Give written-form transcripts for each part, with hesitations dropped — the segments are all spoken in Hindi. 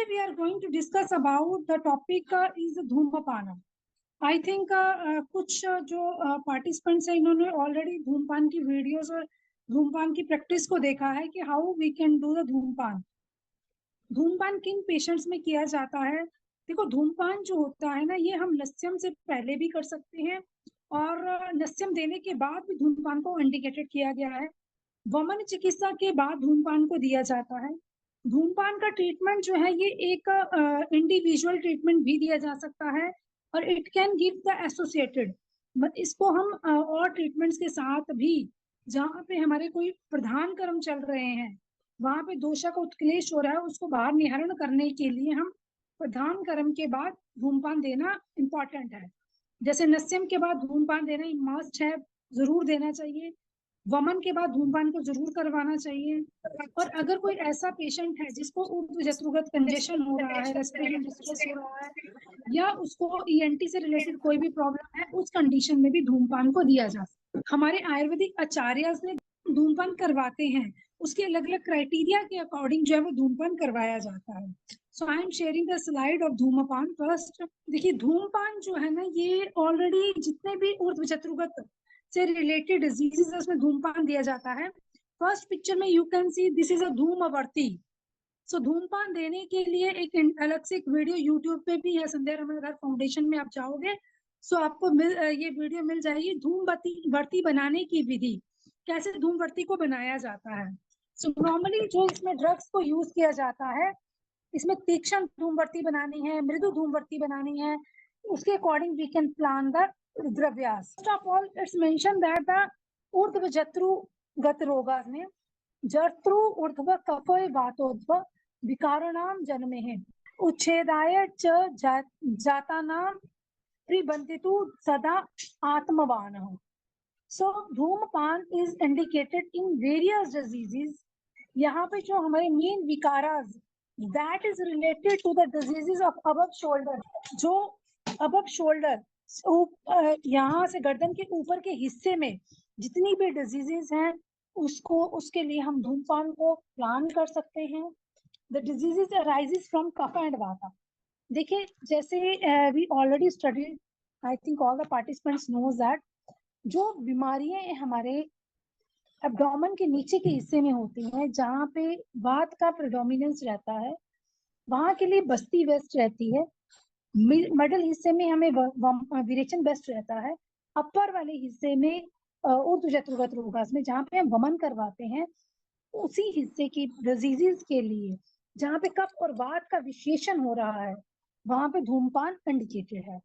Today we are going to discuss about the topic is धूम्रपान. I think कुछ जो पार्टिसिपेंट्स हैं इन्होंने ऑलरेडी धूमपान की वीडियोस और धूमपान की प्रैक्टिस को देखा है कि how we can do the धूमपान. धूमपान किन पेशेंट्स में किया जाता है? देखो, धूमपान जो होता है ना, ये हम नस्यम से पहले भी कर सकते हैं और नस्यम देने के बाद भी धूमपान को इंडिकेटेड किया गया है. वमन चिकित्सा के बाद धूमपान को दिया जाता है. धूमपान का ट्रीटमेंट जो है ये एक इंडिविजुअल ट्रीटमेंट भी दिया जा सकता है और it can give the associated. इसको हम और ट्रीटमेंट्स के साथ भी, जहाँ पे हमारे कोई प्रधान कर्म चल रहे हैं, वहां पे दोषा का उत्क्लेश हो रहा है, उसको बाहर निहरण करने के लिए हम प्रधान कर्म के बाद धूमपान देना इम्पोर्टेंट है. जैसे नस्यम के बाद धूमपान देना मस्ट है, जरूर देना चाहिए. वमन के बाद धूमपान को जरूर करवाना चाहिए. और अगर कोई ऐसा पेशेंट है जिसको ऊर्ध्वजत्रुगत कंजेशन हो रहा है, रेस्पिरेटरी डिस्ट्रेस हो रहा है या उसको ईएनटी से रिलेटेड कोई भी प्रॉब्लम है, उस कंडीशन में भी धूमपान को दिया जा सकता है. हमारे आयुर्वेदिक आचार्य ने धूमपान करवाते हैं, उसके अलग अलग क्राइटेरिया के अकॉर्डिंग जो है वो धूमपान करवाया जाता है. So I am sharing the slide of धूमपान. फर्स्ट देखिए, धूमपान जो है ना, ये ऑलरेडी जितने भी ऊर्ध्वजत्रुगत से रिलेटेड डिजीजेस उसमें धूमपान दिया जाता है. फर्स्ट पिक्चर में you can see this is a धूमवर्ती. सो धूमपान देने के लिए एक अलग से एक वीडियो यूट्यूब पे भी है, संध्या रमणधर फाउंडेशन में आप जाओगे सो आपको ये वीडियो मिल जाएगी. धूमवर्ती बनाने की विधि, कैसे धूमवर्ती को बनाया जाता है. सो नॉर्मली जो इसमें ड्रग्स को यूज किया जाता है, इसमें तीक्ष्ण धूमवर्ती बनानी है, मृदु धूमवर्ती बनानी है, उसके according we can plan the द्रव्यास. First of all its mention that the ऊर्ध्वजत्रुगत रोगास में जर्तृ ऊर्ध्व कफय वातोध्व विकाराणाम जन्मे है उच्छेदाय च जातानाम त्रिबंधितु सदा आत्मवान. सो धूमपान is indicated in various diseases. यहाँ पे जो हमारे मेन विकारास that is related to the diseases of above shoulder. जो अबव शोल्डर, यहाँ से गर्दन के ऊपर के हिस्से में जितनी भी डिजीजेस हैं, उसके लिए हम धूमपान को प्लान कर सकते हैं. The diseases arises from kapha and vata. देखिए, जैसे we already studied, I think all the participants knows that जो बीमारियां हमारे एब्डोमेन के नीचे के हिस्से में होती हैं, जहाँ पे वात का प्रेडोमिनेंस रहता है, वहां के लिए बस्ती बेस्ट रहती है. मिडल हिस्से में हमें विरेचन बेस्ट रहता है. अपर वाले हिस्से में ऊर्ध्वजत्रुगत रोगास में, जहाँ पे हम वमन करवाते हैं, उसी हिस्से की डिजीजेस के लिए जहाँ पे कफ और वात का विशेषण हो रहा है, वहां पे धूमपान इंडिकेटेड है.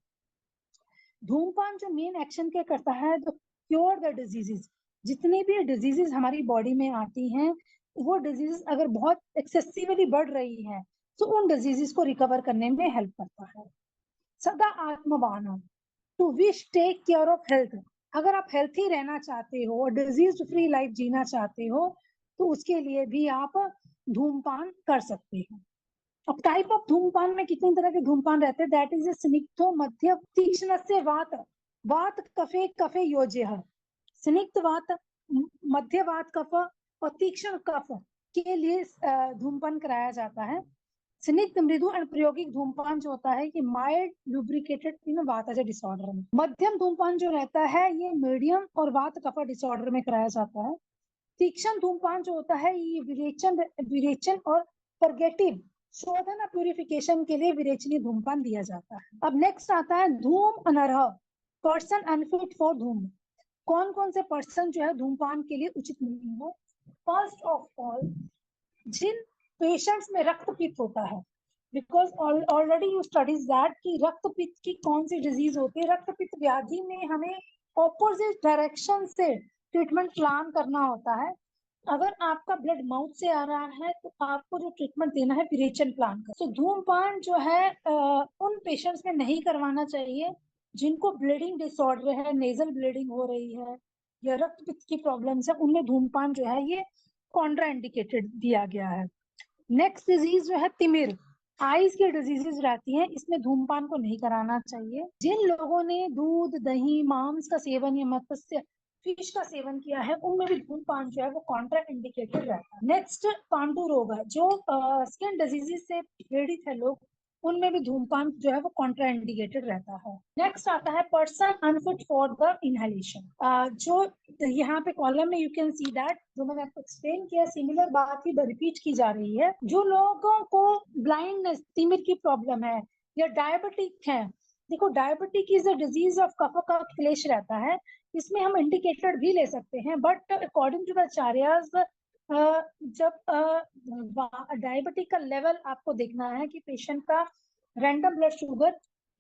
धूमपान जो मेन एक्शन क्या करता है, तो क्योर द डिजीजेस. जितनी भी डिजीजेस हमारी बॉडी में आती हैं, वो डिजीजेस अगर बहुत एक्सेसिवली बढ़ रही है तो उन डिजीजेस को रिकवर करने में हेल्प करता है. सदा आत्मवान, to wish take care of health. अगर आप हेल्थी रहना चाहते हो और डिजीज फ्री लाइफ जीना चाहते हो, तो उसके लिए भी आप धूमपान कर सकते हैं. अब टाइप ऑफ धूमपान में कितने तरह के धूमपान रहते हैं, दैट इज स्निग्धो मध्य तीक्ष्ण से वात वात कफे कफे योज्य. स्निग्ध वात, मध्य वात कफ और तीक्ष्ण कफ के लिए धूमपान कराया जाता है. स्निग्ध, मृदु और प्रायोगिक धूमपान जो होता है, ये माइल्ड लुब्रिकेटेड इन वातज डिसऑर्डर में. मध्यम धूमपान जो रहता है, ये मीडियम और वात कफ डिसऑर्डर में कराया जाता है. तीक्ष्ण धूमपान जो होता है, ये विरेचन और परगेटिव शोधन और प्यूरिफिकेशन के लिए विरेचनीय धूमपान दिया जाता है. अब नेक्स्ट आता है धूम अनर्ह, पर्सन अनफिट फॉर धूम. कौन कौन से पर्सन जो है धूमपान के लिए उचित नहीं है. फर्स्ट ऑफ ऑल, जिन पेशेंट्स में रक्तपित्त होता है, because already you studies that कि रक्तपित्त की कौन सी डिजीज होती है. रक्तपित्त व्याधि में हमें ऑपोजिट डायरेक्शन से ट्रीटमेंट प्लान करना होता है. अगर आपका ब्लड माउथ से आ रहा है तो आपको जो ट्रीटमेंट देना है विरेचन प्लान कर. तो धूमपान जो है उन पेशेंट्स में नहीं करवाना चाहिए जिनको ब्लीडिंग डिसऑर्डर है, नेजल ब्लीडिंग हो रही है या रक्तपित्त की प्रॉब्लम्स है, उनमें धूमपान जो है ये कॉन्ट्राइंडिकेटेड दिया गया है. नेक्स्ट डिजीज जो है तिमिर, आईज की डिजीजेस रहती हैं, इसमें धूमपान को नहीं कराना चाहिए. जिन लोगों ने दूध, दही, मांस का सेवन या मत्स्य फिश का सेवन किया है उनमें भी धूम्रपान जो है वो कॉन्ट्रा इंडिकेटेड रहता है। नेक्स्ट पांडु रोग है, जो स्किन डिजीजेस से पीड़ित है लोग, उनमें भी धूम्रपान जो है वो कॉन्ट्रा इंडिकेटेड रहता है। नेक्स्ट आता है person unfit for the inhalation. जो यहाँ पे कॉलम में यू कैन सी दैट, जो मैंने आपको एक्सप्लेन किया, सिमिलर बात ही रिपीट की जा रही है। जो लोगों को ब्लाइंडनेस, तिमिर की प्रॉब्लम है या डायबिटिक है, देखो diabetic is a disease of कफ क्लेश रहता है, इसमें हम इंडिकेटेड भी ले सकते हैं, but according to the acharyas जब डायबिटिक का लेवल आपको देखना है कि पेशेंट का रैंडम ब्लड शुगर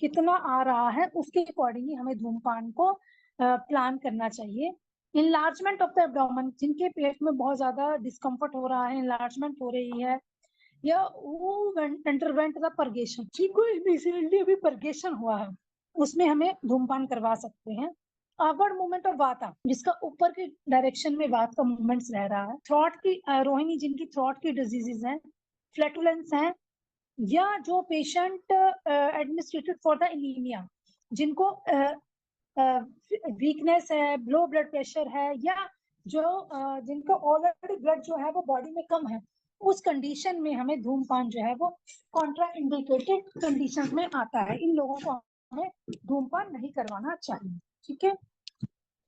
कितना आ रहा है, उसके अकॉर्डिंग ही हमें धूम्रपान को प्लान करना चाहिए। इनलार्जमेंट ऑफ द एब्डोमेन, जिनके पेट में बहुत ज्यादा डिस्कम्फर्ट हो रहा है, इनलार्जमेंट हो रही है, या वो अंडरवेंट द परगेशन, जिनको रिसेंटली अभी परगेशन हुआ है, उसमें हमें धूम्रपान करवा सकते हैं। अपवर्ड मूवमेंट ऑफ वाता, जिसका ऊपर के डायरेक्शन में वात का मूवमेंट्स रह रहा है, थ्रॉट की रोहिणी, जिनकी थ्रॉट की डिजीजेज हैं, फ्लैटुलेंस हैं, या जो patient administrated for the anaemia, जिनको वीकनेस है, लो ब्लड प्रेशर है, या जो जिनको ऑलरेडी ब्लड जो है वो बॉडी में कम है, उस कंडीशन में हमें धूम्रपान जो है वो कॉन्ट्रा इंडिकेटेड कंडीशन में आता है। इन लोगों को हमें धूम्रपान नहीं करवाना चाहिए। ठीक है,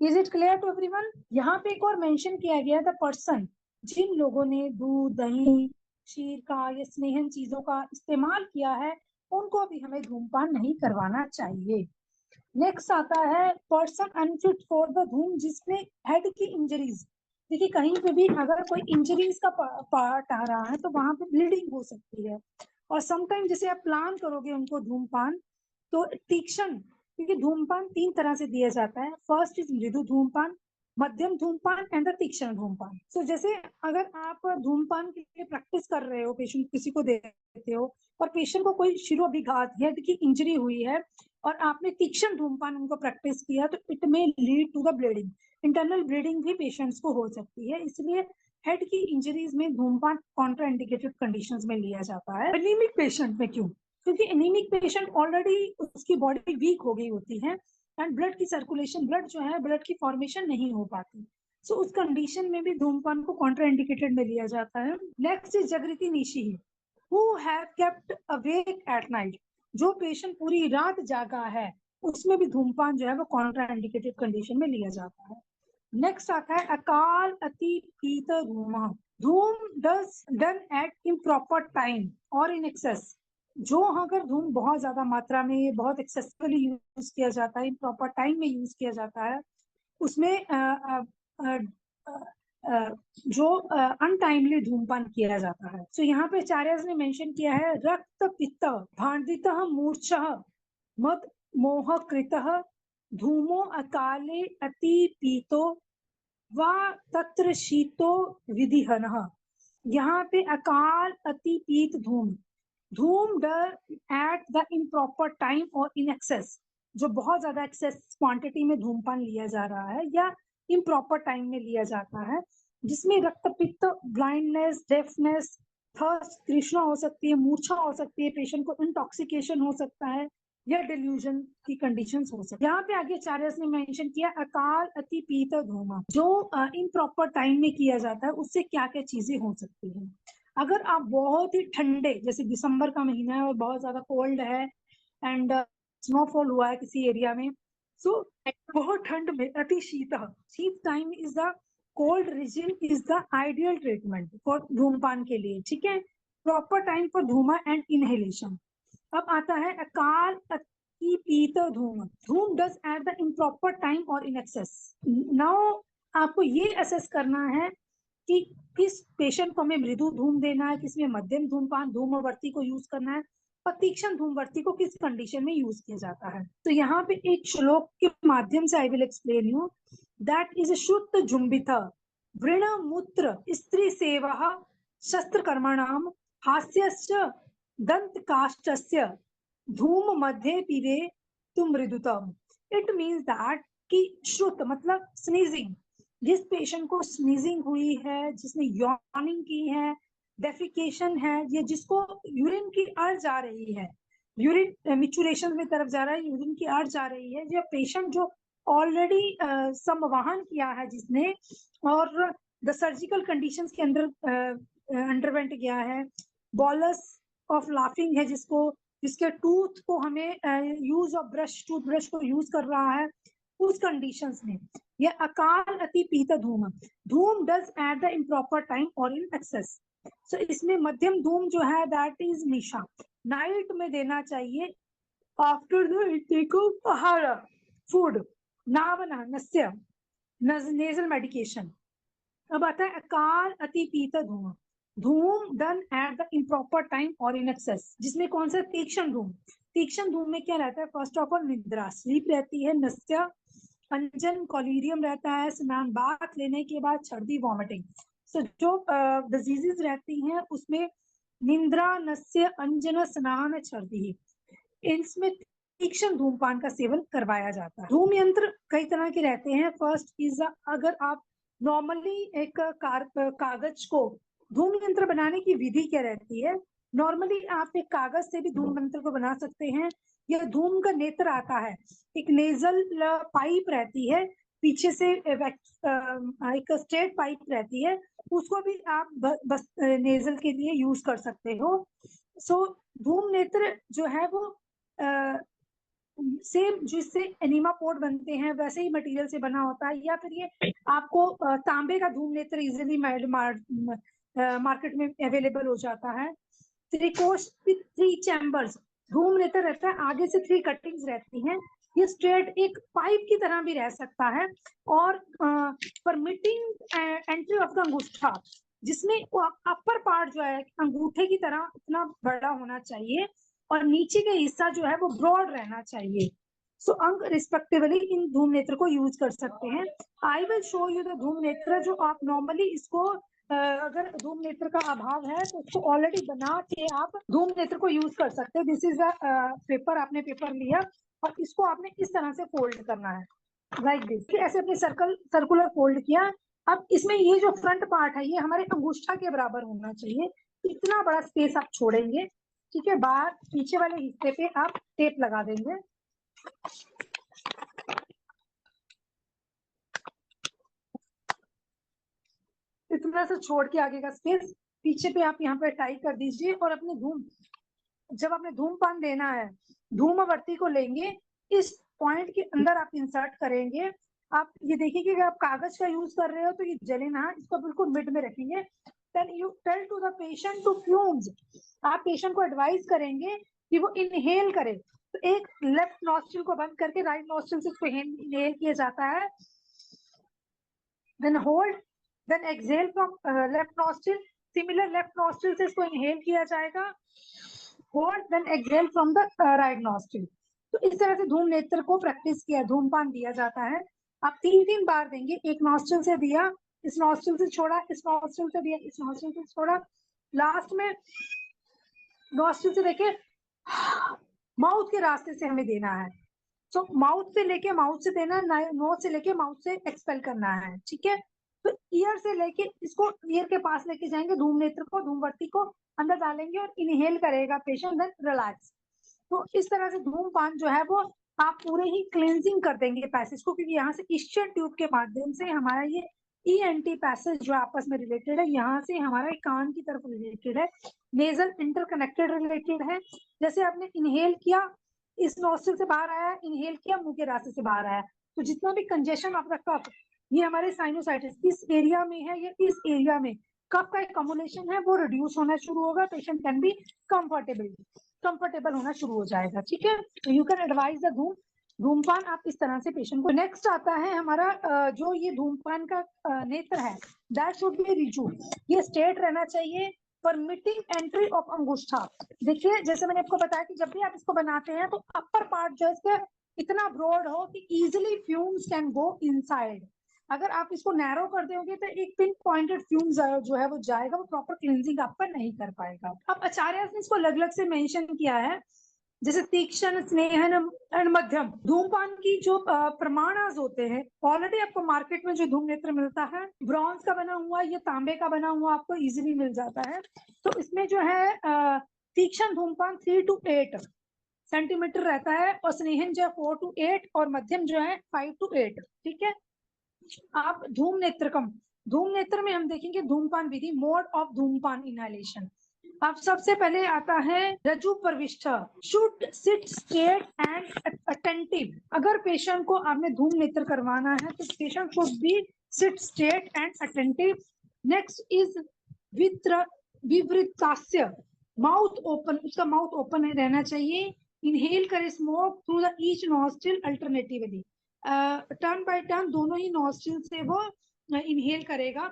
is it clear to everyone? यहाँ पे एक और मेंशन किया गया द पर्सन, जिन लोगों ने दूध, दही, क्षीर का या स्नेहन चीजों का इस्तेमाल किया है, उनको भी हमें धूम्रपान नहीं करवाना चाहिए। नेक्स्ट आता है पर्सन अनफिट फॉर द धूम, जिसमें हेड की इंजरीज, देखिए कहीं पे भी अगर कोई इंजरीज का पार्ट आ रहा है तो वहां पे ब्लीडिंग हो सकती है, और समटाइम जैसे आप प्लान करोगे उनको धूम्रपान, तो तीक्ष्ण, क्योंकि धूम्रपान 3 तरह से दिया जाता है, फर्स्ट इज मृदु धूम्रपान, मध्यम धूम्रपान एंड तीक्ष्ण धूम्रपान। सो जैसे अगर आप धूम्रपान के लिए प्रैक्टिस कर रहे हो, पेशेंट किसी को देते हो, और पेशेंट को कोई शिरोविघात, हेड की इंजरी हुई है, और आपने तीक्ष्ण धूम्रपान उनको प्रैक्टिस किया, तो इट में lead to the bleeding, internal bleeding भी पेशेंट्स को हो सकती है, इसलिए हेड की इंजरीज में धूम्रपान कॉन्ट्रा इंडिकेटेड कंडीशंस में लिया जाता है। एनीमिक पेशेंट में क्यों? क्योंकि एनीमिक पेशेंट ऑलरेडी उसकी बॉडी वीक हो गई होती है, एंड ब्लड की सर्कुलेशन, ब्लड जो है, ब्लड की फॉर्मेशन नहीं हो पाती, सो उस कंडीशन में भी धूम्रपान को कॉन्ट्रा इंडिकेटेड में लिया जाता है। नेक्स्ट इज जागृति Nishi, who have kept awake at night, जो पेशेंट पूरी रात जागा है, उसमें भी धूम्रपान जो है वो कॉन्ट्रा इंडिकेटेड कंडीशन में लिया जाता है। नेक्स्ट आता है अकाल अति पीत धूमा, धूम does done at improper time और इन एक्सेस, जो अगर धूम बहुत ज्यादा मात्रा में, बहुत एक्सेसिवली यूज किया जाता है, इम्प्रॉपर टाइम में यूज किया जाता है, उसमें जो अनटाइमली धूमपान किया जाता है। तो यहाँ पे आचार्य ने मेंशन किया है रक्त पित्त भांडित मूर्छा मद मोह कृत धूमो अकाले अति पीतो वा तत्र शीतो विधिहन। यहाँ पे अकाल अति पीत धूम, धूम डर एट द इम्प्रॉपर टाइम और इन एक्सेस, जो बहुत ज्यादा एक्सेस क्वांटिटी में धूमपान लिया जा रहा है या इम्प्रॉपर टाइम में लिया जाता है, जिसमें रक्तपित्त, ब्लाइंडनेस, डेफनेस, थर्स्ट, तृष्णा हो सकती है, मूर्छा हो सकती है, पेशेंट को इंटॉक्सिकेशन हो सकता है, या डिल्यूजन की कंडीशंस हो सकती है। यहाँ पे आगे आचार्य ने मेंशन किया अकाल अति पीत धूमा, जो इम्प्रॉपर टाइम में किया जाता है, उससे क्या क्या चीजें हो सकती है। अगर आप बहुत ही ठंडे, जैसे दिसंबर का महीना है और बहुत ज्यादा कोल्ड है एंड स्नोफॉल हुआ है किसी एरिया में, सो बहुत ठंड में अति शीत, शीत time is the cold reason is the ideal treatment for धूमपान के लिए। ठीक है, प्रॉपर टाइम फॉर धूमा एंड इनहेलेशन। अब आता है अकाल अति पीत धूम, धूम does at the improper time और इन एक्सेस। नाउ आपको ये असेस करना है कि किस पेशेंट को हमें मृदु धूम देना है, किसमें मध्यम धूमपान धूमवर्ती को यूज करना है, और तीक्ष्ण धूमवर्ती को किस कंडीशन में यूज किया जाता है। तो यहाँ पे एक श्लोक के माध्यम से I will explain you that is शुद्ध जुम्बित वृण मूत्र स्त्री सेवा शस्त्र कर्मणाम हास्यश्च दंत काष्ठस्य धूम मध्य पीवे तुम मृदुतम। इट मीन्स दैट कि शुद्ध मतलब स्नीजिंग, जिस पेशेंट को स्नीजिंग हुई है, जिसने यॉर्निंग की है, डेफिकेशन है, या जिसको यूरिन की अर्ज आ रही है, यूरिन मिचुरेशन में तरफ जा रहा है, यूरिन की अर्ज आ रही है, या पेशेंट जो ऑलरेडी संवहन किया है जिसने, और द सर्जिकल कंडीशंस के अंदर अंडरवेंट किया है, बॉलस ऑफ लाफिंग है जिसके टूथ को हमें यूज ऑफ ब्रश, टूथब्रश को यूज कर रहा है उस कंडीशंस में। ये अकाल अति पीत धूम, धूम does at the improper time और इन एक्सेस। सो इसमें मध्यम धूम जो है दैट इज निशा, नाइट में देना चाहिए आफ्टर द इंटेक ऑफ आहार फूड, नावना नस्य नेजल मेडिकेशन। अब आता है अकाल अति पीत धूम, धूम done at the improper time और इन एक्सेस, जिसमें कौन सा तीक्ष्ण धूम, तीक्ष्ण धूम में क्या रहता है, फर्स्ट ऑफ ऑल निद्रा स्लीप रहती है, नस्य अंजन कॉलीरियम रहता है, स्नान बाथ लेने के बाद सर्दी वॉमिटिंग। सो जो डिजीजेस रहती हैं उसमें निंद्रा नस्य अंजन स्नान सर्दी, इसमें तीक्ष्ण धूमपान का सेवन करवाया जाता है। धूम यंत्र कई तरह के रहते हैं। फर्स्ट इज, अगर आप नॉर्मली एक कागज को धूम यंत्र बनाने की विधि क्या रहती है, नॉर्मली आप एक कागज से भी धूम यंत्र को बना सकते हैं। यह धूम का नेत्र आता है, एक नेजल पाइप रहती है, पीछे से एक स्ट्रेट पाइप रहती है, उसको भी आप बस नेजल के लिए यूज कर सकते हो। सो धूम नेत्र जो है वो सेम जिससे एनीमा पोर्ट बनते हैं वैसे ही मटेरियल से बना होता है, या फिर ये आपको तांबे का धूम नेत्र इजिली मार्केट में अवेलेबल हो जाता है। त्रिकोश विद 3 चैम्बर्स, धूम नेत्र रहता है, आगे से 3 कटिंग्स रहती हैं, ये स्ट्रेट एक पाइप की तरह भी रह सकता है, और परमिटिंग एंट्री ऑफ द अंगूठा, जिसमें अपर पार्ट जो है अंगूठे की तरह इतना बड़ा होना चाहिए और नीचे का हिस्सा जो है वो ब्रॉड रहना चाहिए। सो अंग रिस्पेक्टिवली इन धूम नेत्र को यूज कर सकते हैं। I will show you the धूम नेत्र, जो आप नॉर्मली इसको अगर धूम नेत्र का अभाव है तो उसको ऑलरेडी बना के आप धूम नेत्र को यूज कर सकते हैं। दिस इज अ पेपर, आपने पेपर लिया और इसको आपने इस तरह से फोल्ड करना है, लाइक दिस, ऐसे अपने सर्कुलर फोल्ड किया। अब इसमें ये जो फ्रंट पार्ट है ये हमारे अंगूठा के बराबर होना चाहिए, इतना बड़ा स्पेस आप छोड़ेंगे, ठीक है। बाहर पीछे वाले हिस्से पे आप टेप लगा देंगे। इतना से छोड़ के आगे का स्पेस पीछे पे आप यहाँ पे टाई कर दीजिए, और अपने जब आपने धूमपान देना है, धूमवर्ती को लेंगे, इस पॉइंट के अंदर आप इंसर्ट करेंगे। आप ये देखिए कि अगर आप कागज का यूज कर रहे हो तो ये जले ना, इसको बिल्कुल मिड में रखेंगे। Then you tell to the patient to fumes, आप पेशेंट को एडवाइस करेंगे कि वो इनहेल करे। तो एक लेफ्ट नॉस्ट्रिल को बंद करके राइट नॉस्ट्रिल से इसको इनहेल किया जाता है, then hold, then exhale from left nostril, similar left nostril से इसको इनहेल किया जाएगा, hold, then exhale from the right nostril. तो इस तरह से धूम नेत्र को प्रैक्टिस किया, धूमपान दिया जाता है। आप 3-3 बार देंगे, एक नॉस्ट्रिल से दिया, इस नॉस्ट्रिल से छोड़ा, इस नॉस्ट्रिल से दिया, इस नॉस्ट्रिल से छोड़ा, लास्ट में नॉस्ट्रिल से लेके माउथ के रास्ते से हमें देना है। सो माउथ से लेके माउथ से देना, नोज से लेके माउथ से एक्सपेल करना है, ठीक है। तो ईयर से लेके इसको ईयर के पास लेके जाएंगे, धूम नेत्र को, धूमवर्ती को अंदर डालेंगे और इनहेल करेगा पेशेंट, देन रिलैक्स। तो इस तरह से धूमपान जो है वो आप पूरे ही क्लेंजिंग कर देंगे पैसेज को, क्योंकि यहाँ से इश्चियन ट्यूब के माध्यम से हमारा ये ENT पैसेज जो आपस में रिलेटेड है, यहाँ से हमारा कान की तरफ रिलेटेड है, नेजल इंटरकनेक्टेड रिलेटेड है। जैसे आपने इनहेल किया, इस नॉस्ट्रिल से बाहर आया, इनहेल किया, मुंह के रास्ते से बाहर आया, तो जितना भी कंजेशन ऑफ द कफ, ये हमारे साइनोसाइटिस इस एरिया में है, ये इस एरिया में कफ का एकमुलेशन है वो रिड्यूस होना शुरू होगा, पेशेंट कैन बी कंफर्टेबल होना शुरू हो जाएगा, ठीक है। तो यू कैन एडवाइज द धूमपान आप इस तरह से पेशेंट को। नेक्स्ट आता है हमारा जो ये धूमपान का नेत्र है, दैट शुड बी रिजू, ये स्ट्रेट रहना चाहिए, परमिटिंग एंट्री ऑफ अंगूठा। देखिए जैसे मैंने आपको बताया कि जब भी आप इसको बनाते हैं तो अपर पार्ट जो है इसका इतना ब्रॉड हो कि easily fumes can go inside. अगर आप इसको नैरो कर दोगे तो एक पिन पॉइंटेड फ्यूम जो है वो जाएगा, वो प्रॉपर क्लींजिंग आपका नहीं कर पाएगा। अब आचार्य ने इसको अलग अलग से मेंशन किया है, जैसे तीक्ष्ण, स्नेहन एंड मध्यम। धूमपान की जो प्रमाणास होते हैं, ऑलरेडी आपको मार्केट में जो धूम नेत्र मिलता है ब्रॉन्ज का बना हुआ या तांबे का बना हुआ आपको इजीली मिल जाता है। तो इसमें जो है तीक्ष्ण धूमपान 3 to 8, सेंटीमीटर रहता है, और स्नेहन जो है 4 to 8 और मध्यम जो है 5 to 8। ठीक है। आप धूम नेत्रकम, धूम नेत्र में हम देखेंगे धूमपान विधि, मोड ऑफ धूमपान इनहेलेशन। अब सबसे पहले आता है रज्जु प्रविष्ट, should sit straight and attentive. अगर पेशेंट को आपने धूम नेत्र करवाना है तो patient should be sit straight and attentive. Next is विवृतास्य, माउथ ओपन, उसका माउथ ओपन रहना चाहिए। इनहेल करे smoke through the each nostril alternatively, turn by turn दोनों ही नॉस्ट्रिल से वो इनहेल करेगा।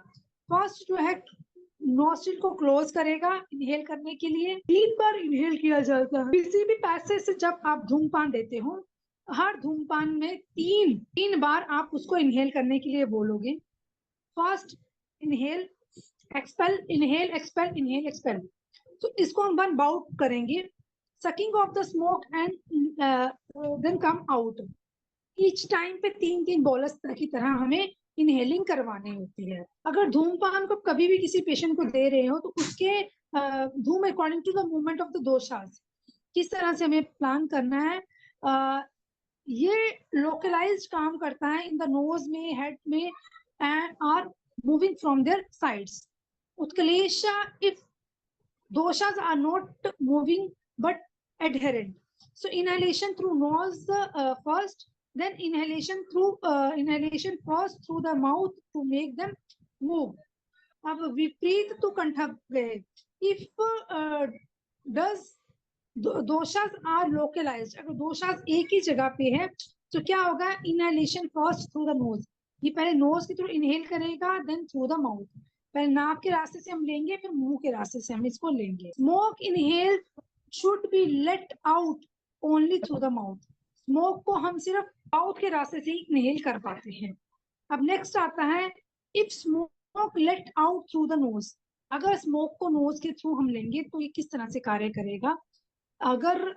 फर्स्ट जो है नॉस्ट्रिल को क्लोज करेगा इनहेल करने के लिए, 3 बार इनहेल किया जाता है। किसी भी पैसे से जब आप धूमपान देते हो, हर धूमपान में तीन बार आप उसको इनहेल करने के लिए बोलोगे। First inhale expel, inhale expel, inhale expel. तो इसको हम 1 बाउट करेंगे। Sucking of the smoke and then come out. Each time पे 3 बोलस की तरह हमें इनहेलिंग करवानी होती है। अगर धूमपान को कभी भी किसी पेशेंट को दे रहे हो तो उसके धूम according to the movement of the दोषास किस तरह से हमें प्लान करना है। ये लोकलाइज्ड काम करता है इन द नोज में, हेड में, and are moving from there sides. उत्कलेशा if doshas are not moving but adherent. So inhalation through nose first, then inhalation first through the mouth to make them move. अब विपरीत तो कंठक गए। If does doshas are localized, अगर doshas एक ही जगह पे है तो क्या होगा, inhalation first through the nose, ये पहले नोज के थ्रू इनहेल करेगा, देन थ्रू द माउथ। पहले नाक के रास्ते से हम लेंगे, फिर मुंह के रास्ते से हम इसको लेंगे। Smoke inhale should be let out only through the mouth. Smoke को हम सिर्फ माउथ के रास्ते से ही इनहेल कर पाते हैं। अब नेक्स्ट आता है if smoke let out through the nose. अगर स्मोक को नोज के थ्रू हम लेंगे तो ये किस तरह से कार्य करेगा। अगर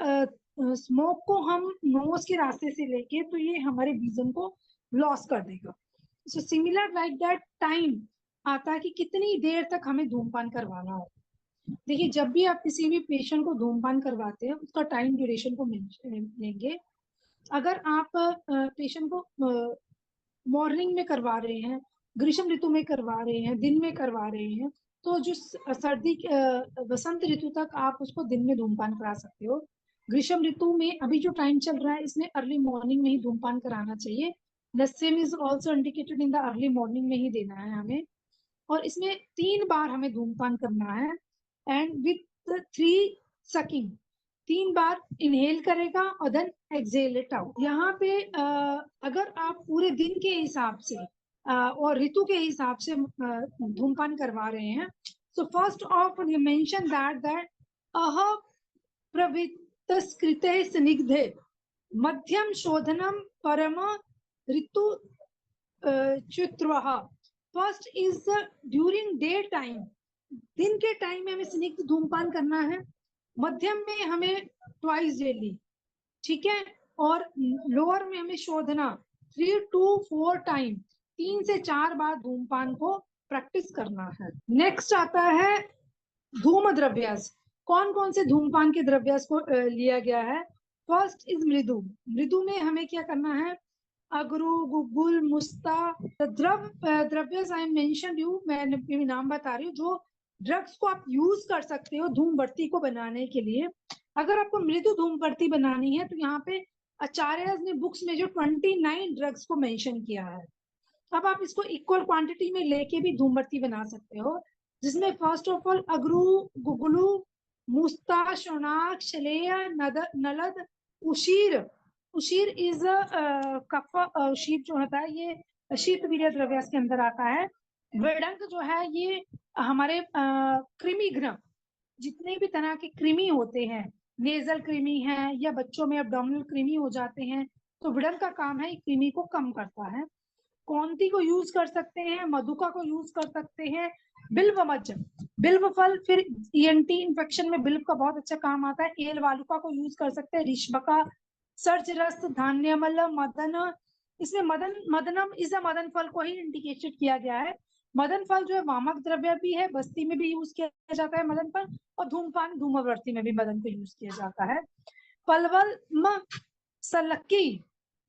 स्मोक को हम नोज के रास्ते से लेके तो ये हमारे विजन को लॉस कर देगा। So similar like that time आता है कि कितनी देर तक हमें धूमपान करवाना हो। देखिए जब भी आप किसी भी पेशेंट को धूमपान करवाते हैं उसका टाइम ड्यूरेशन को लेंगे। अगर आप पेशेंट को मॉर्निंग में करवा रहे हैं, ग्रीष्म ऋतु में करवा रहे हैं, दिन में करवा रहे हैं, तो जो सर्दी वसंत ऋतु तक आप उसको दिन में धूमपान करा सकते हो। ग्रीष्म ऋतु में अभी जो टाइम चल रहा है इसमें अर्ली मॉर्निंग में ही धूमपान कराना चाहिए। The same is also indicated in the early morning में ही देना है हमें। और इसमें 3 बार हमें धूमपान करना है and with 3 sucking, 3 bar inhale करेगा और देन एक्सेल इट आउट। यहाँ पे अगर आप पूरे दिन के हिसाब से और ऋतु के हिसाब से धूमपान करवा रहे हैं, so first of you mention that uh प्रवृत्तस्कृते स्निग्धे मध्यम शोधनम परम ऋतु च्युत्वः। First is during day time, दिन के टाइम में हमें स्निग्ध धूमपान करना है। मध्यम में हमें ट्वाइस डेली, ठीक है। और लोअर में हमें शोधना 3 to 4 टाइम, 3 से 4 बार धूमपान को प्रैक्टिस करना है। नेक्स्ट आता है धूम द्रव्यास। कौन कौन से धूमपान के द्रव्यास को लिया गया है। फर्स्ट इज मृदु। मृदु में हमें क्या करना है, अगरू, गुगुल, मुस्ता, द्रव्य आई मेंशन यू, मैं नाम बता रही हूँ जो ड्रग्स को आप यूज कर सकते हो धूमबत्ती को बनाने के लिए। अगर आपको मृदु धूमबत्ती बनानी है तो यहाँ पे आचार्य ने बुक्स में जो 29 ड्रग्स को मेंशन किया है। अब आप इसको इक्वल क्वांटिटी में लेके भी धूमबत्ती बना सकते हो, जिसमें फर्स्ट ऑफ ऑल अगरू, गुगलू, मुस्ता, शौनाक, शलेय, नलद, उशीर। उशीर इज कफ, उशीर जो होता है ये शीत वीर्य द्रव्य के अंदर आता है। वेडंक जो है ये हमारे कृमि घ्न, जितने भी तरह के कृमि होते हैं, नेजल कृमि है या बच्चों में एब्डोमिनल कृमि हो जाते हैं, तो विडंक का काम है कृमि को कम करता है। कौंती को यूज कर सकते हैं, मधुका को यूज कर सकते हैं, बिल्व मज्ज, बिल्व फल, फिर ईएनटी इन्फेक्शन में बिल्व का बहुत अच्छा काम आता है। एल वालुका को यूज कर सकते हैं, रिश्बका, सर्च रस, धान्यमल, मदन। इसमें मदनम इस मदन फल को ही इंडिकेटेड किया गया है। मदन फल जो है वामक द्रव्य भी है, बस्ती में भी यूज किया जाता है मदन फल, और धूमपान धूमवर्ती में भी मदन को यूज किया जाता है। पलवल म सलक्की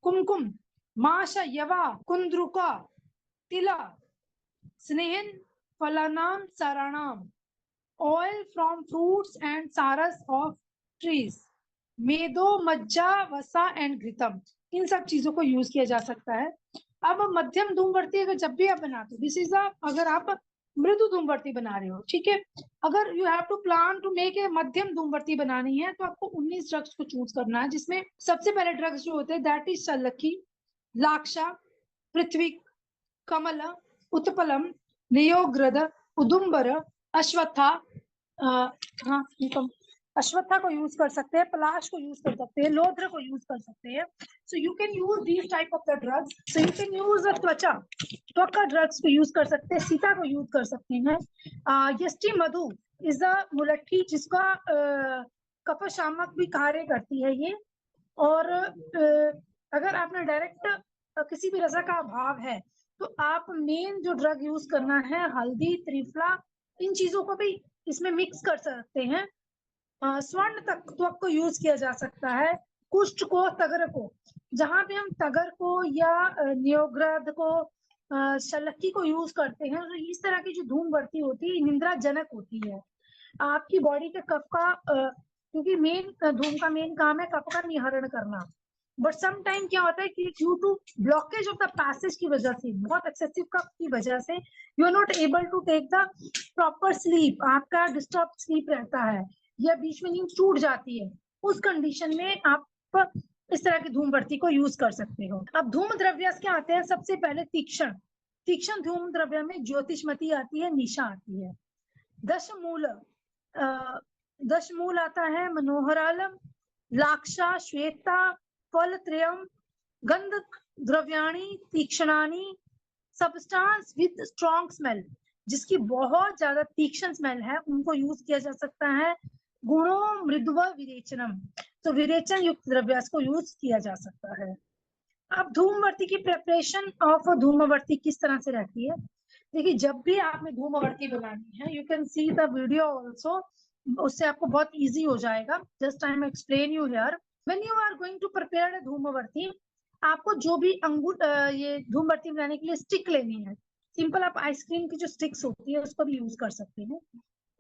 कुमकुम माश यवा कुंद्रुका तिला स्नेहन फलानाम साराणाम oil from fruits and saras of trees, मेदो मज्जा वसा एंड घृतम, इन सब चीजों को यूज किया जा सकता है। अब मध्यम धूमवर्ती अगर जब भी आप बनाते हो, दिस इज अगर आप मृदु धूमवर्ती बना रहे हो, ठीक है, अगर you have to plan to make a मध्यम धूमवर्ती बनानी है तो आपको 19 ड्रग्स को चूज करना है, जिसमें सबसे पहले ड्रग्स जो होते हैं दैट इज सल्लकी, लाक्षा, पृथ्वी, कमल, उत्पलम, नियोग्रद, उदुम्बर, अश्वत्था, हाँ अश्वत्था को यूज कर सकते हैं, पलाश को यूज कर सकते हैं, लोध्र को यूज कर सकते हैं। सो you can use these type of the drugs. So you can use त्वचा, त्वक का ड्रग्स को यूज कर सकते हैं, सीता को यूज कर सकते हैं। यष्टि मधु इज अ मुलट्ठी जिसका कफशामक भी कार्य करती है ये। और अगर आपने डायरेक्ट किसी भी रसा का अभाव है तो आप मेन जो ड्रग यूज करना है हल्दी, त्रिफला, इन चीजों को भी इसमें मिक्स कर सकते हैं। स्वर्ण तत्व को यूज किया जा सकता है, कुष्ठ को, तगर को, जहां पे हम तगर को या नियोग्रद को, शलक्की को यूज करते हैं, तो इस तरह की जो धूमवर्ती होती है निंद्राजनक होती है आपकी बॉडी के कफ का, क्योंकि मेन धूम का मेन काम है कफ का निहरण करना। बट सम टाइम क्या होता है कि due to blockage of the passage की वजह से, बहुत एक्सेसिव कफ की वजह से, you are not able to take the proper sleep, आपका डिस्टर्ब स्लीप रहता है या बीच में नींद टूट जाती है, उस कंडीशन में आप इस तरह की धूमवर्ती को यूज कर सकते हो। अब धूम द्रव्य क्या आते हैं, सबसे पहले तीक्ष्ण, तीक्ष्ण धूम द्रव्य में ज्योतिषमती आती है, निशा आती है। दशमूल, दशमूल आता है मनोहरालम, लाक्षा, श्वेता, फलत्रयम, गंध द्रव्याणी तीक्ष्णानी, सब्सटेंस विद स्ट्रॉन्ग स्मेल, जिसकी बहुत ज्यादा तीक्ष्ण स्मेल है, उनको यूज किया जा सकता है। गुणों मृदुव विरेचनम, तो विरेचन युक्त द्रव्य को यूज किया जा सकता है। अब धूमवर्ती की प्रिपरेशन ऑफ धूमवर्ती किस तरह से रहती है, देखिए जब भी आपने धूमवर्ती बनानी है, you can see the video also, उससे आपको बहुत इजी हो जाएगा। Just I am explain you here, when you are going to prepare a धूमवर्ती, आपको जो भी अंगूर ये धूमवर्ती बनाने के लिए स्टिक लेनी है, सिंपल आप आइसक्रीम की जो स्टिक्स होती है उसको भी यूज कर सकते हैं,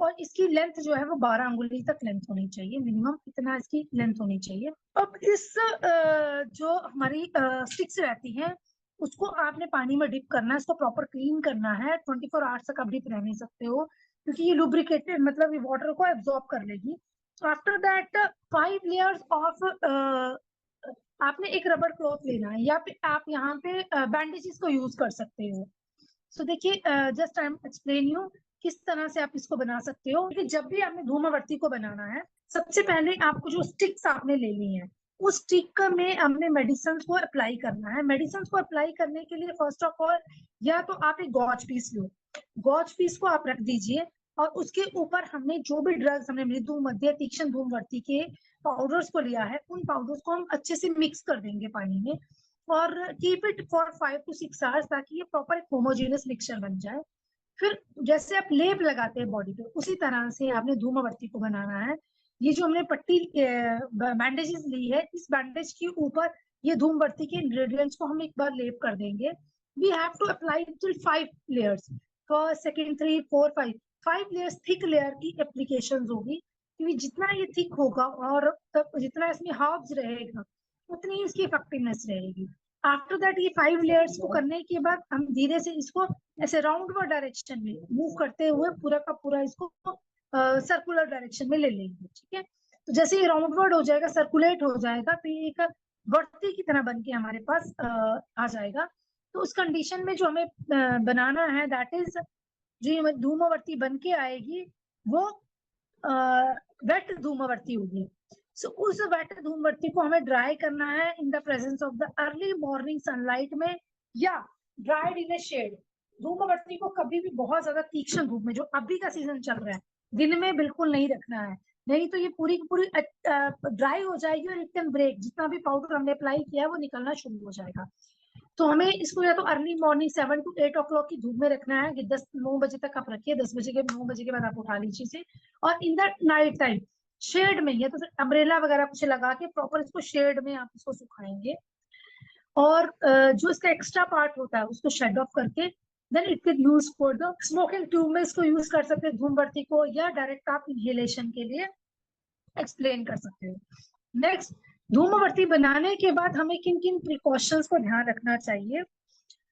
और इसकी लेंथ जो है वो 12 अंगुली तक लेंथ होनी चाहिए, मिनिमम इतना इसकी लेंथ होनी चाहिए। अब इस जो हमारी स्टिक्स रहती हैं उसको आपने पानी में डिप करना है, इसको प्रॉपर क्लीन करना है। 24 आवर्स तक आप डिप रह नहीं सकते हो क्योंकि ये लुब्रिकेटेड, मतलब ये वाटर को एब्जॉर्ब कर लेगी। आफ्टर दैट 5 लेयर्स ऑफ, आपने एक रबर क्लॉथ लेना है या फिर आप यहाँ पे बैंडेजेस को यूज कर सकते हो। सो देखिए just I am explain you किस तरह से आप इसको बना सकते हो। कि जब भी आपने धूमवर्ती को बनाना है, सबसे पहले आपको जो स्टिक्स आपने लेनी है, उस स्टिक में हमने मेडिसिन को अप्लाई करना है। मेडिसिन को अप्लाई करने के लिए फर्स्ट ऑफ ऑल या तो आप एक गॉज पीस लो, गॉज पीस को आप रख दीजिए और उसके ऊपर हमने जो भी ड्रग्स, हमने मृदु, मध्य, तीक्ष्ण धूमवर्ती के पाउडर्स को लिया है, उन पाउडर्स को हम अच्छे से मिक्स कर देंगे पानी में और keep it for 5 to 6 hours ताकि ये प्रॉपर एक होमोजेनियस मिक्सचर बन जाए। फिर जैसे आप लेप लगाते हैं बॉडी पे, उसी तरह से आपने धूमवर्ती को बनाना है। ये जो हमने पट्टी बैंडेजेस ली है, इस बैंडेज के ऊपर ये धूमवर्ती के इंग्रेडिएंट्स को हम एक बार लेप कर देंगे। We have to apply till 5 layers, first, second, 3, 4, 5 layers thick layer की एप्लीकेशन होगी, क्योंकि जितना ये थिक होगा और तब जितना इसमें हर्ब्स रहेगा उतनी इसकी इफेक्टिवनेस रहेगी। आफ्टर दैट ये 5 लेयर्स को करने के बाद हम धीरे से इसको ऐसे राउंडवर्ड डायरेक्शन में मूव करते हुए पूरा का पूरा इसको सर्कुलर डायरेक्शन में ले लेंगे, ठीक है। तो जैसे ये राउंडवर्ड हो जाएगा, सर्कुलेट हो जाएगा, तो ये एक वर्ती की तरह बन के हमारे पास आ जाएगा। तो उस कंडीशन में जो हमें बनाना है, दैट इज जो धूमवर्ती बन के आएगी वो वेट धूमवर्ती होगी। सो उस वेट धूमवर्ती को हमें ड्राई करना है in the presence of the early morning sunlight में, या ड्राइड इन ए शेड। धूमवर्ती को कभी भी बहुत ज्यादा तीक्ष्ण धूप में, जो अभी का सीजन चल रहा है, दिन में बिल्कुल नहीं रखना है, नहीं तो ये पूरी की पूरी ड्राई हो जाएगी और इट कैन ब्रेक, जितना भी पाउडर हमने अप्लाई किया है वो निकलना शुरू हो जाएगा। तो हमें इसको या तो अर्ली मॉर्निंग 7 to 8 o'clock की धूप में रखना है कि 9 बजे तक आप रखिए, 10 बजे के 9 बजे के बाद आप उठा लीजिए इसे। और in the night time shade में, या तो अम्ब्रेला वगैरह कुछ लगा के प्रॉपर इसको शेड में आप इसको सुखाएंगे। और जो इसका एक्स्ट्रा पार्ट होता है उसको शेड ऑफ करके then it can use for the smoking tube में इसको यूज कर सकते हैं धूमबत्ती को, या डायरेक्ट आप इनहेलेशन के लिए एक्सप्लेन कर सकते हो। नेक्स्ट, धूमबत्ती बनाने के बाद हमें किन किन प्रिकॉशंस को ध्यान रखना चाहिए।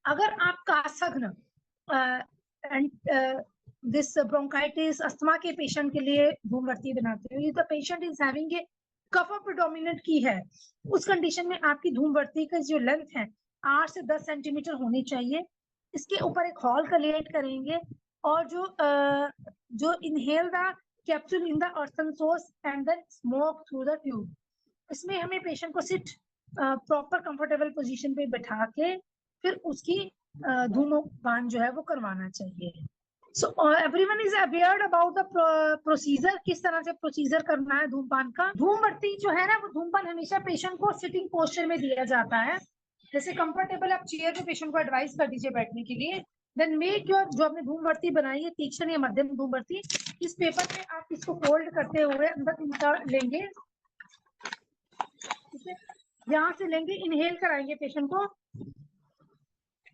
अगर आप कासघ्न एंड दिस ब्रोंकाइटिस अस्थमा के पेशेंट के लिए धूमबत्ती बनाते हो, the patient is having a kapha predominant की है, उस कंडीशन में आपकी धूमबत्ती का जो लेंथ है 8 से 10 सेंटीमीटर होनी चाहिए। इसके ऊपर एक हॉल कलेक्ट करेंगे और जो inhale the capsule in the earthen source and then smoke through the tube. इसमें हमें पेशेंट को सिट प्रॉपर कंफर्टेबल पोजीशन पे बैठा के फिर उसकी धूमपान जो है वो करवाना चाहिए। So everyone is aware about the procedure, किस तरह से प्रोसीजर करना है धूमपान का। धूमबत्ती जो है ना वो धूमपान हमेशा पेशेंट को सिटिंग पोस्चर में दिया जाता है। जैसे कंफर्टेबल आप चेयर पे पेशेंट को एडवाइस कर दीजिए बैठने के लिए। देन मेक योर, जो आपने धूमबत्ती बनाई है तीक्ष्ण या मध्यम धूमबत्ती, इस पेपर पे आप इसको फोल्ड करते हुए अंदर इंसर्ट लेंगे, यहाँ से लेंगे, इनहेल कराएंगे पेशेंट को,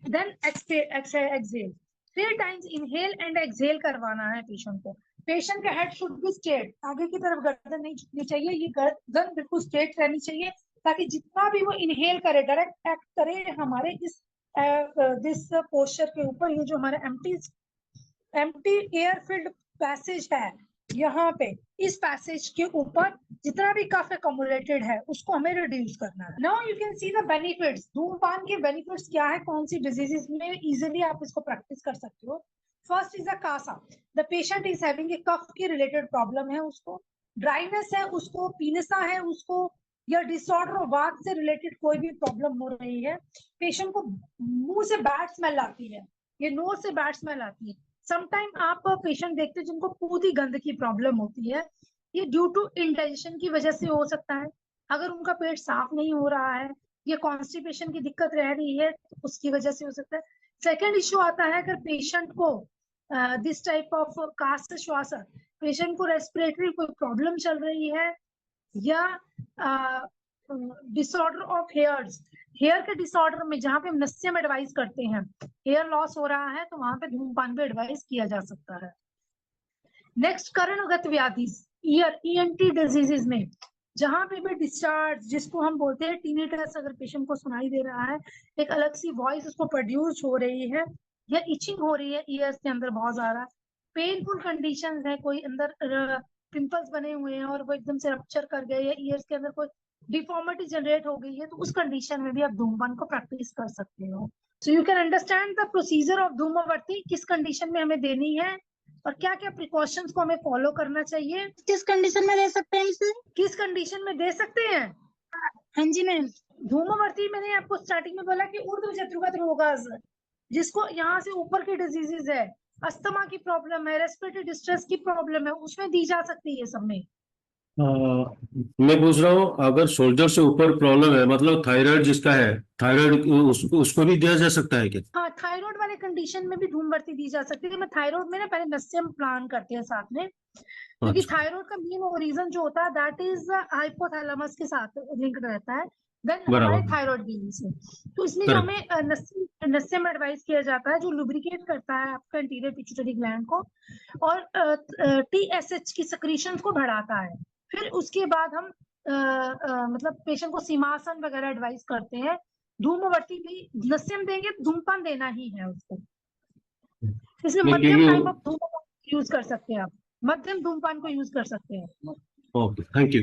then exhale 3 times inhale and exhale करवाना है पेशेंट को। पेशेंट का हेड शुड बी स्ट्रेट, आगे की तरफ गर्दन नहीं झुकनी चाहिए, ये गर्दन बिल्कुल स्ट्रेट रहनी चाहिए ताकि जितना भी वो इनहेल करे डायरेक्ट एक्ट करे हमारे इस दिस पोस्चर के ऊपर। ये जो हमारा एम्प्टी एयर फिल्ड पैसेज है, यहाँ पे इस पैसेज के ऊपर जितना भी कफ एक्युमुलेटेड है उसको हमें रिड्यूस करना है। Now you can see the benefits. धूमपान के बेनिफिट्स क्या है, कौन सी डिजीजेस में इजीली आप इसको प्रैक्टिस कर सकते हो। फर्स्ट इज अ कासा, the patient is having a कफ की रिलेटेड प्रॉब्लम है, उसको ड्राइनेस है, उसको पीनसा है, उसको या डिसऑर्डर ऑफ वात से रिलेटेड कोई भी प्रॉब्लम हो रही है, पेशेंट को मुंह से बैड स्मेल आती है, ये नोज से बैड स्मेल आती है। समटाइम आप पेशेंट देखते हैं जिनको पूरी गंध की प्रॉब्लम होती है, ये ड्यू टू इंडाइजेशन की वजह से हो सकता है। अगर उनका पेट साफ नहीं हो रहा है या कॉन्स्टिपेशन की दिक्कत रह रही है तो उसकी वजह से हो सकता है। सेकेंड इश्यू आता है अगर पेशेंट को दिस टाइप ऑफ कास्ट श्वास, पेशेंट को रेस्पिरेटरी कोई प्रॉब्लम चल रही है या डिसऑर्डर ऑफ हेयर्स, हेयर के डिसऑर्डर में जहाँ पे हम नस्यम एडवाइस करते हैं, हेयर लॉस हो रहा है तो वहां पे धूमपान भी एडवाइस किया जा सकता है। नेक्स्ट, कर्णगत व्याधि, ईयर ईएनटी डिजीजेस में जहां पे भी डिस्चार्ज, जिसको हम बोलते हैं टिनिटस, अगर पेशेंट को सुनाई दे रहा है, एक अलग सी वॉइस उसको प्रोड्यूस हो रही है या इचिंग हो रही है ईयर्स के अंदर बहुत ज्यादा, पेनफुल कंडीशंस है, कोई अंदर पिंपल्स बने हुए हैं और वो एकदम से रप्चर कर गए या ईयर्स के अंदर कोई डिफॉर्मिटी जनरेट हो गई है, तो उस कंडीशन में भी आप धूमपान को प्रैक्टिस कर सकते हो। So you can understand the procedure of धूमबत्ती, किस कंडीशन में हमें देनी है और क्या क्या प्रिकॉशंस को हमें फॉलो करना चाहिए। किस कंडीशन में दे सकते हैं इसे? किस कंडीशन में दे सकते हैं? हाँ जी मैम। धूमबत्ती मैंने आपको स्टार्टिंग में बोला कि ऊर्ध्व जत्रुगत रोगास, जिसको यहाँ से ऊपर की डिजीजेस है, अस्थमा की प्रॉब्लम है, रेस्पिरेटरी डिस्ट्रेस की प्रॉब्लम है, उसमें दी जा सकती है सब में। मैं पूछ रहा हूँ अगर शोल्डर से ऊपर प्रॉब्लम है, मतलब थायराइड जिसका है, थायराइड उसको भी दिया जा सकता है क्या? हाँ, थायराइड वाले कंडीशन में भी धूमबत्ती दी जा सकती है। मैं थायराइड में ना पहले नस्यम प्लान करते हैं साथ में, क्योंकि थायराइड का मेन रीजन जो होता है दैट इज हाइपोथैलेमस के साथ लिंक रहता है, देन हमारे थायराइड ग्लैंड से। तो इसलिए जो हमें नस्यम एडवाइस किया जाता है जो लुब्रिकेट करता है आपका इंटीरियर पिट्यूटरी ग्लैंड को और टीएसएच की सेक्रीशन को बढ़ाता है। फिर उसके बाद हम मतलब पेशेंट को सीमासन वगैरह एडवाइस करते हैं। धूमबत्ती भी नस्यम देंगे, धूमपान देना ही है उसको। इसमें मध्यम टाइप ऑफ धूमपान यूज कर सकते हैं आप, मध्यम धूमपान को यूज कर सकते हैं। Okay, thank you.